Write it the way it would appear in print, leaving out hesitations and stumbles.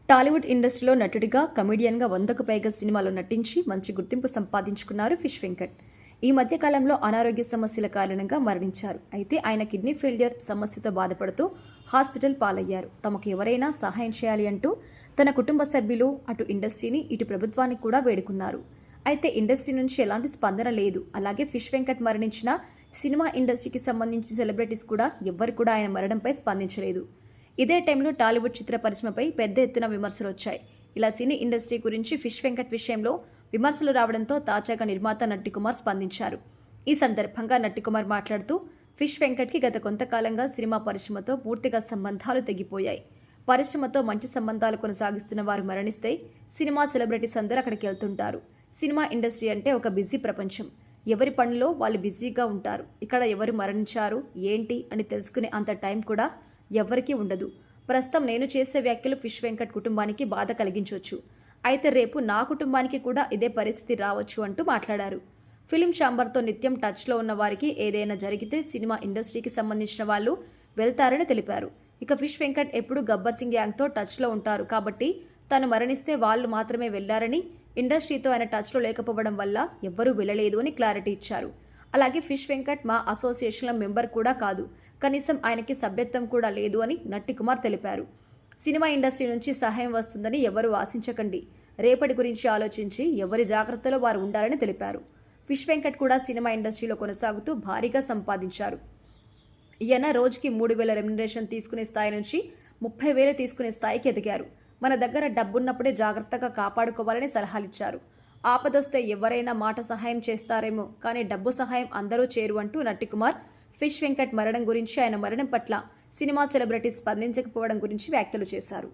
టాలీవుడ్ ఇండస్ట్రీలో నటుడిగా, కమెడియన్గా 100కు పైగా సినిమాలో నటించి మంచి గుర్తింపు సంపాదించుకున్నారు ఫిష్ వెంకట్. ఈ మధ్య కాలంలో అనారోగ్య సమస్యల కారణంగా మరణించారు. అయితే ఆయన కిడ్నీ ఫెయిల్యూర్ సమస్యతో బాధపడుతూ హాస్పిటల్ పాలయ్యారు. తమకు ఎవరైనా సహాయం చేయాలి అంటూ తన కుటుంబ సభ్యులు అటు ఇండస్ట్రీని, ఇటు ప్రభుత్వాన్ని కూడా వేడుకున్నారు. అయితే ఇండస్ట్రీ నుంచి ఎలాంటి స్పందన లేదు. అలాగే ఫిష్ వెంకట్ మరణించిన సినిమా ఇండస్ట్రీకి సంబంధించిన సెలబ్రిటీస్ కూడా ఎవ్వరు కూడా ఆయన మరణంపై స్పందించలేదు. ఇదే టైంలో టాలీవుడ్ చిత్ర పరిశ్రమపై పెద్ద ఎత్తున విమర్శలు వచ్చాయి. ఇలా సినీ ఇండస్ట్రీ గురించి ఫిష్ వెంకట్ విషయంలో విమర్శలు రావడంతో తాజాగా నిర్మాత నట్టికుమార్ స్పందించారు. ఈ సందర్భంగా నట్టికుమార్ మాట్లాడుతూ ఫిష్ వెంకట్కి గత కొంతకాలంగా సినిమా పరిశ్రమతో పూర్తిగా సంబంధాలు తెగిపోయాయి. పరిశ్రమతో మంచి సంబంధాలు కొనసాగిస్తున్న వారు మరణిస్తే సినిమా సెలబ్రిటీస్ అందరూ అక్కడికి వెళ్తుంటారు. సినిమా ఇండస్ట్రీ అంటే ఒక బిజీ ప్రపంచం. ఎవరి పనిలో వాళ్ళు బిజీగా ఉంటారు. ఇక్కడ ఎవరు మరణించారు ఏంటి అని తెలుసుకునే అంత టైం కూడా ఎవ్వరికీ ఉండదు. ప్రస్తుతం నేను చేసే వ్యాఖ్యలు ఫిష్ వెంకట్ కుటుంబానికి బాధ కలిగించవచ్చు. అయితే రేపు నా కుటుంబానికి కూడా ఇదే పరిస్థితి రావచ్చు అంటూ మాట్లాడారు. ఫిలిం ఛాంబర్తో నిత్యం టచ్లో ఉన్న వారికి ఏదైనా జరిగితే సినిమా ఇండస్ట్రీకి సంబంధించిన వాళ్ళు వెళ్తారని తెలిపారు. ఇక ఫిష్ వెంకట్ ఎప్పుడూ గబ్బర్ సింగ్ గ్యాంగ్తో టచ్లో ఉంటారు కాబట్టి తను మరణిస్తే వాళ్ళు మాత్రమే వెళ్లారని, ఇండస్ట్రీతో ఆయన టచ్లో లేకపోవడం వల్ల ఎవ్వరూ వెళ్ళలేదు అని క్లారిటీ ఇచ్చారు. అలాగే ఫిష్ వెంకట్ మా అసోసియేషన్ల మెంబర్ కూడా కాదు, కనీసం ఆయనకి సభ్యత్వం కూడా లేదు అని నట్టికుమార్ తెలిపారు. సినిమా ఇండస్ట్రీ నుంచి సహాయం వస్తుందని ఎవరూ ఆశించకండి. రేపటి గురించి ఆలోచించి ఎవరి జాగ్రత్తలో వారు ఉండాలని తెలిపారు. ఫిష్ వెంకట్ కూడా సినిమా ఇండస్ట్రీలో కొనసాగుతూ భారీగా సంపాదించారు. ఈయన రోజుకి 3,000 రెమ్యునరేషన్ తీసుకునే స్థాయి నుంచి 30,000 తీసుకునే స్థాయికి ఎదిగారు. మన దగ్గర డబ్బున్నప్పుడే జాగ్రత్తగా కాపాడుకోవాలని సలహాలిచ్చారు. ఆపదొస్తే ఎవరైనా మాట సహాయం చేస్తారేమో, కానీ డబ్బు సహాయం అందరూ చేరు అంటూ నట్టికుమార్ ఫిష్ వెంకట్ మరణం గురించి, ఆయన మరణం పట్ల సినిమా సెలబ్రిటీస్ స్పందించకపోవడం గురించి వ్యాఖ్యలు చేశారు.